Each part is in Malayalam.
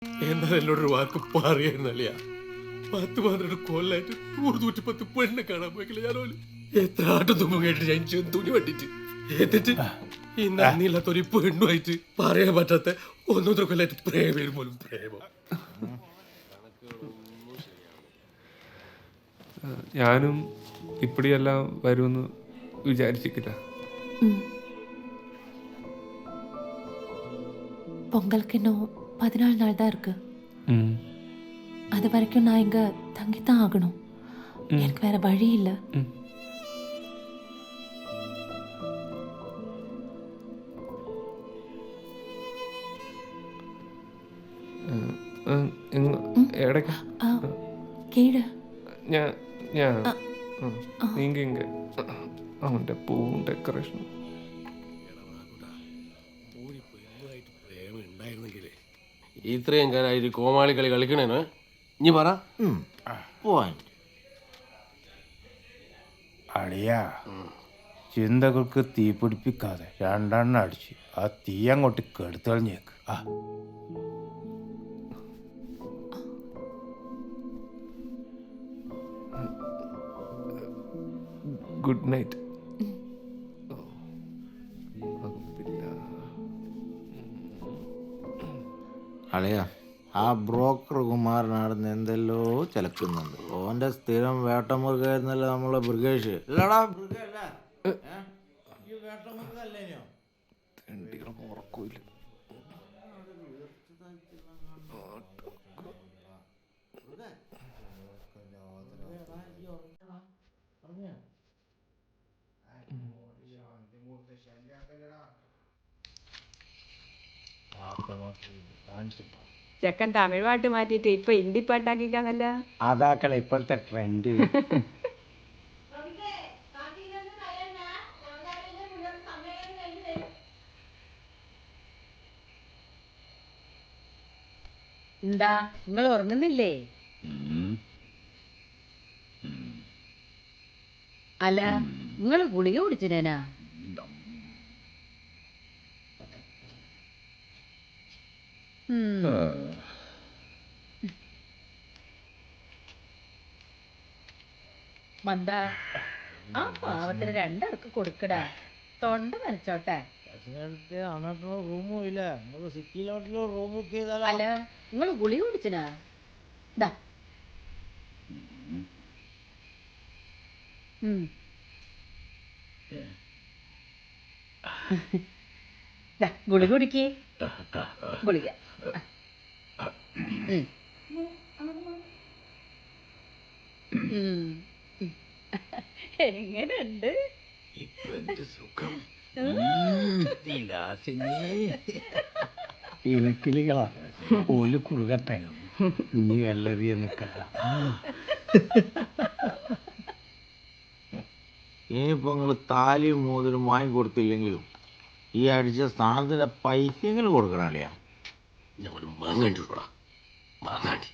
എന്നാൽ എന്നോടൊരു വാക്ക് പറയായിരുന്നല്ല. 10-12 കൊല്ലായിട്ട് 110 പെണ്ണ് കാണാൻ പോയിക്കില്ല. ഞാനോല് എത്ര ആട്ടും തുമ്പും കേട്ടിട്ട് ഞാൻ തുണി വട്ടിട്ട് എന്നിട്ട് ഈ നന്ദിയില്ലാത്തൊരു പെണ്ണുമായിട്ട് പറയാൻ പറ്റാത്ത 1-1.5 കൊല്ലായിട്ട് പ്രേമം പോലും പ്രേമം. ഞാനും ഇപ്പടിയെല്ലാം വരുമെന്ന് വിചാരിച്ചിട്ടില്ല. பொங்கலுக்கு இன்னும் 14 நாள் தான் இருக்கு. அது வரைக்கும் நான் இங்க தங்கித்தான் ஆகணும். எனக்கு வேற வழி இல்லை. എടയ്ക്ക് കീഴ് നീങ്ക ഇങ്ങ അവൻ്റെ പൂവും ഡെക്കറേഷനും ഇത്രയും കാലമായിട്ട് കോമാളി കളി കളിക്കണേനോ ഇനി പറ. അളിയാ, ചിന്തകൾക്ക് തീ പിടിപ്പിക്കാതെ 2 അടിച്ച് ആ തീ അങ്ങോട്ട് കെടുത്ത് കളഞ്ഞേക്ക്. Good night. അളിയാ, ആ ബ്രോക്കർ കുമാരനാടുന്ന് എന്തെല്ലോ ചിലക്കുന്നുണ്ട്. ഓന്റെ സ്ഥിരം വേട്ടമുറുകായിരുന്നല്ലോ നമ്മളെ ബ്രിഗേഷ്. ഇല്ലടാ ഉറക്കില്ല. ചെക്കൻ തമിഴ് പാട്ട് മാറ്റിട്ട് ഇപ്പൊ ഹിന്ദി പാട്ടാക്കിക്കാന്നല്ല. അതാക്കളെ ഇപ്പോഴത്തെ ട്രെൻഡ്. എന്താ നിങ്ങൾ ഉറങ്ങുന്നില്ലേ? അല്ല, നിങ്ങൾ ഗുളിക കുടിച്ചിനേനാ? മന്ദ, ആ പാവത്തിന് 2 അടക്ക് കൊടുക്കടാ, തൊണ്ട നനച്ചോട്ടെ. റൂമും ഇല്ല, സിറ്റിയിലോട്ടുള്ള റൂം ബുക്ക് ചെയ്താലോ? അല്ല, നിങ്ങൾ ഗുളിക കുടിച്ചിനാ? ദാ ഗുളിക കുടിക്കേ, ഗുളിക. എങ്ങനെയുണ്ട് ഇലക്കിളികളാ ഓല് കുറുകട്ടെ, ഇനി വെള്ളറിയ നിൽക്കല. ഇനിയിപ്പോ നിങ്ങൾ താലിയും മോതിരം വാങ്ങിക്കൊടുത്തില്ലെങ്കിലും ഈ അടിച്ച സ്ഥാനത്തിന്റെ പൈസയെങ്കിലും കൊടുക്കണം അളിയാ. ഞാൻ മാങ്ങാണ്ടി മാങ്ങാണ്ടി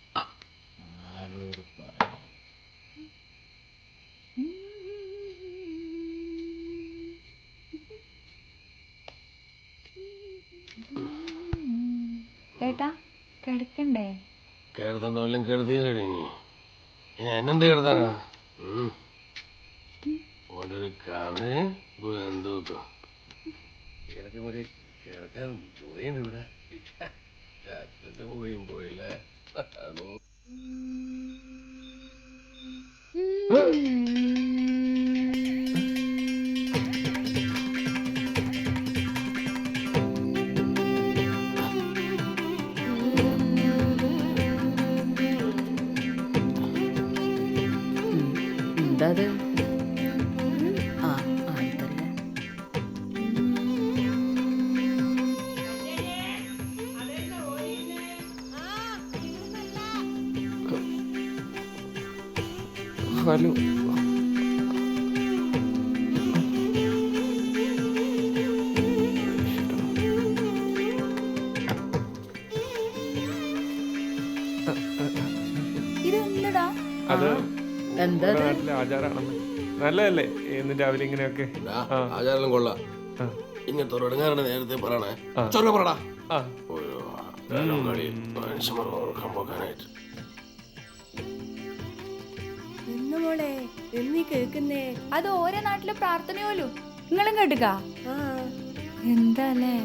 ഏട്ടാ കിടക്കണ്ടേ? കേറുന്നുണ്ടോല്ലാം കരുതി കഴിഞ്ഞു. ഇനി എന്നെന്ത് കരുതാനാ? ഓനൊരു കഥ എന്തോക്കോ കിടക്കുമ്പോൾ കിടക്കാൻ പോയില്ല. പോയും പോയില്ലേ. എന്താ ആയിട്ടല്ലേ. ഹലോ, അത് നാട്ടിലെ ആചാരാണെന്ന്. നല്ലതല്ലേ എന്നും രാവിലെ ഇങ്ങനെയൊക്കെ? ആചാരം കൊള്ളാം. ഇങ്ങനത്തെ ഒരു ഇടങ്ങാറുടെ നേരത്തെ പറയണേ. ചൊല്ല പറടാ. കാലം കളിയിൽ മനുഷ്യന്മാർ ഓർക്കാൻ പോകാനായിട്ട്. എന്ന് മോളെ എന്നീ കേൾക്കുന്നേ? അത് ഓരോ നാട്ടിലെ പ്രാർത്ഥന പോലും നിങ്ങളും കേട്ടുക. ആ എന്താല്ലേ?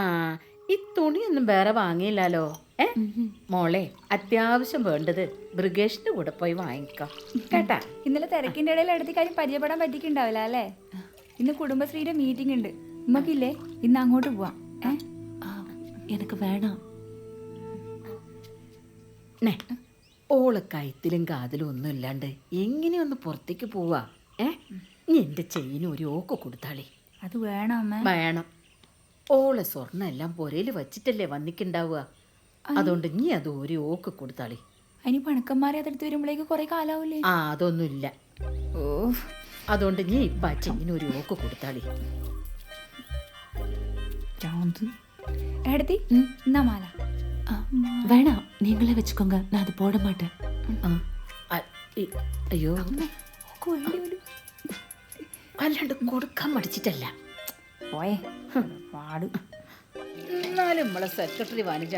ആ ഈ തുണിയൊന്നും വേറെ വാങ്ങിയില്ലല്ലോ. മോളെ അത്യാവശ്യം വേണ്ടത് ബ്രിഗേഷിന്റെ കൂടെ പോയി വാങ്ങിക്കാം കേട്ടാ. ഇന്നലെ തിരക്കിന്റെ ഇടയിൽ എടുത്തി കാര്യം പരിചയപ്പെടാൻ പറ്റിയിട്ടുണ്ടാവില്ല അല്ലേ? ഇന്ന് കുടുംബശ്രീയുടെ മീറ്റിംഗ് ഉണ്ട്. ഉമ്മക്കില്ലേ ഇന്ന് അങ്ങോട്ട് പോവാം. എനിക്ക് വേണം. ഓള് കഴുത്തിലും കാതിലും ഒന്നും ഇല്ലാണ്ട് എങ്ങനെയൊന്ന് പുറത്തേക്ക് പോവാ? നീ എന്റെ ചെയിന് ഒരു ഓക്ക് കൊടുത്താളേ. അത് വേണം അമ്മ. വേണം. ഓളെ സ്വർണ്ണം എല്ലാം പൊരയിൽ വച്ചിട്ടല്ലേ വന്നിക്കുണ്ടാവുക. അതുകൊണ്ട് നീ അത് ഒരു ഓക്ക് കൊടുത്താളേ. അതിന് പണക്കന്മാരെ അതെടുത്ത് വരുമ്പോഴേക്ക് കുറെ കാലാവൂലേ? ആ അതൊന്നുമില്ല. ഓ അതുകൊണ്ട് നീ ഇപ്പം ആ ചെയിന് ഒരു ഓക്ക് കൊടുത്താളേ. എടുത്തി എന്നാ മാല. வேணாம், நீங்களே வச்சுக்கோங்க, நான் அது போட மாட்டேன். അയ്യോ അല്ലാണ്ട് കൊടുക്കാൻ മടിച്ചിട്ടല്ല. പോയേ പാട്. എന്നാലും നമ്മളെ സെക്രട്ടറി വനിജ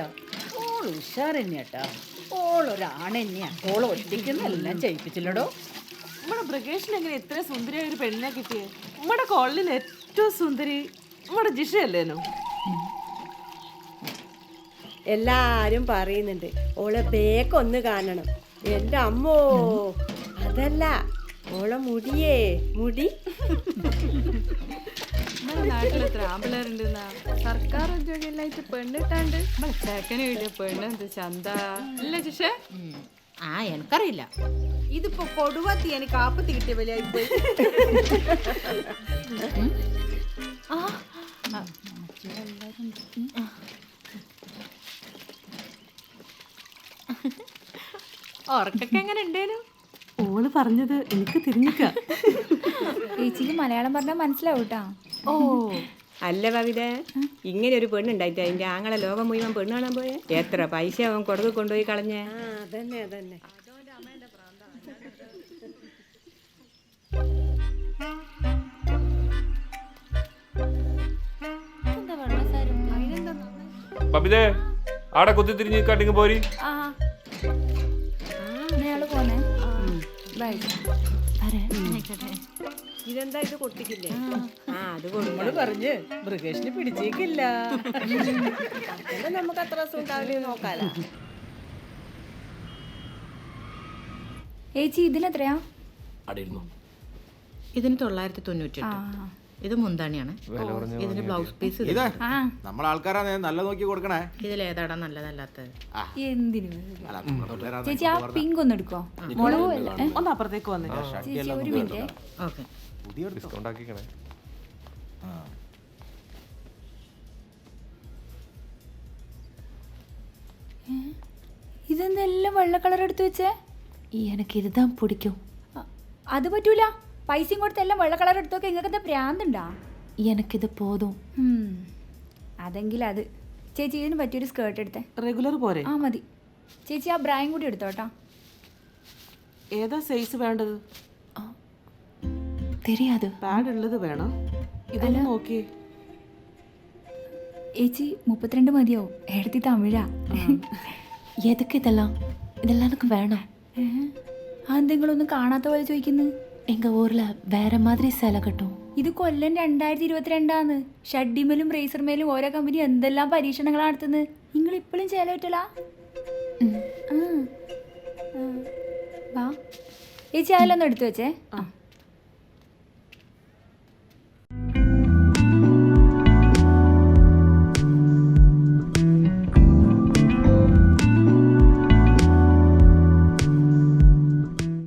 ഓൾ ഉഷാർ തന്നെയാട്ടാ. ഓളൊരാണെന്നെയാ. ഓളെ ഒറ്റയ്ക്കെന്നെല്ലാം ചെയ്യിപ്പിച്ചില്ലടോ. നമ്മുടെ ബ്രിഗേഷിന് എങ്ങനെ ഇത്ര സുന്ദരിയായ ഒരു പെണ്ണിനെ കിട്ടിയേ? നമ്മുടെ കോളനിയിൽ ഏറ്റവും സുന്ദരി നമ്മുടെ ജിഷയല്ലേനോ? എല്ലാരും പറയുന്നുണ്ട് ഓളെ ബേക്കൊന്ന് കാണണം. എന്റെ അമ്മോ, അതല്ല ഓളെ മുടിയേ മുടി. നാട്ടിലെത്ര ആമ്പിള്ളേരുണ്ടെന്നാ സർക്കാർ ഉദ്യോഗയിലായിട്ട് പെണ്ണിട്ടാണ്ട് ചെക്കന് കിട്ടിയ പെണ്ണെന്ത് ചന്ത അല്ലേ ജിഷേ? ആ എനിക്കറിയില്ല. ഇതിപ്പോ കൊടുവാത്തി എനിക്ക് ആപ്പത്തി കിട്ടിയ വിലയായിപ്പോയി. ഉറക്കൊക്കെ എങ്ങനെ ഉണ്ടേനു? ഓള് പറഞ്ഞത് എനിക്ക് തിരിഞ്ഞിക്ക. ചേച്ചിക്ക് മലയാളം പറഞ്ഞാൽ മനസ്സിലാവും കേട്ടാ. ഓ അല്ല കവിത, ഇങ്ങനെ ഒരു പെണ്ണുണ്ടായിട്ട് അതിന്റെ ആങ്ങളെ ലോകം മുഴുവൻ പെണ്ണ് കാണാൻ പോയെ. എത്ര പൈസ അവൻ കൊടുക്ക് കൊണ്ടുപോയി കളഞ്ഞേ. അതന്നെ അതന്നെ. ബബിതേ ആടെ കുത്തി തിരിഞ്ഞ് കട്ടിങ് പോരി. ആ അയാള് പോന്നെ. ബൈ. ഇതെന്താ ഇത് കൊട്ടിക്കില്ലേ? ആ അത് നമ്മള് പറഞ്ഞ് ബ്രിഗേഷിന് പിടിച്ചേക്കില്ല. നമുക്ക് അത്ര രസം ഉണ്ടാവില്ല, നോക്കാലോ. ചേച്ചി ഇതിനെത്രയാ? ഇതിന് 998. ഇത് മുന്താണിയാണ്. ഇതിന് ബ്ലൗസ് പീസ്. നമ്മളെ ആൾക്കാരാ നല്ല നോക്കി കൊടുക്കണേ. ഇതിലേതാടാ നല്ലതല്ലാത്തത്? എന്തിനു ചേച്ചി ആ പിങ്ക് ഒന്ന് എടുക്കോ? മുളക് പോയല്ലേ? ഒന്ന് അപ്പുറത്തേക്ക് വന്നേ. ചേച്ചി ഒരു മിനിറ്റ്. ഓക്കെ. ഡിസ്കൗണ്ട് ആക്കിക്കണേ. ഇതെന്തെല്ലാം വെള്ള കളർ എടുത്തു വെച്ചേ? எனக்கு இதுதான் பிடிக்கும். അത് പറ്റൂല. പൈസയും കൊടുത്ത് എല്ലാം വെള്ള കളർ എടുത്തൊക്കെ നിങ്ങൾക്ക് എന്താ പ്രാന്തുണ്ടാ? എനിക്കിത് പോതും. അതെങ്കിൽ അത്. ചേച്ചി ഇതിന് പറ്റിയൊരു സ്കേർട്ട് എടുത്തേ. റെഗുലർ പോരെ? ആ മതി. ചേച്ചി ആ ബ്രായും കൂടി എടുത്തോട്ടോ. ഏതാ സൈസ് വേണ്ടത്? தெரியாது. പാഡ് ഉള്ളത് വേണം. ഇതൊന്ന് നോക്കിയേ. ചേച്ചി 32 മതിയാവും. എടുത്തി തമിഴാ. எதுக்கு இதெல்லாம்? இதெல்லாம் எனக்கு வேணாம். അതെന്തെങ്കിലൊന്നും കാണാത്ത പോലെ ചോദിക്കുന്നു. எங்க ஊர்ல வேற மாதிரி சேலை கட்டும். ഇത് കൊല്ലം 2022 ഷഡ്ഡിമേലും റേസർമേലും ഓരോ കമ്പനി എന്തെല്ലാം പരീക്ഷണങ്ങളാണ് നടത്തുന്നത്. നിങ്ങൾ ഇപ്പോഴും ചേല പറ്റല? വാ ചേച്ചി അതിലൊന്നും എടുത്തു വെച്ചേ.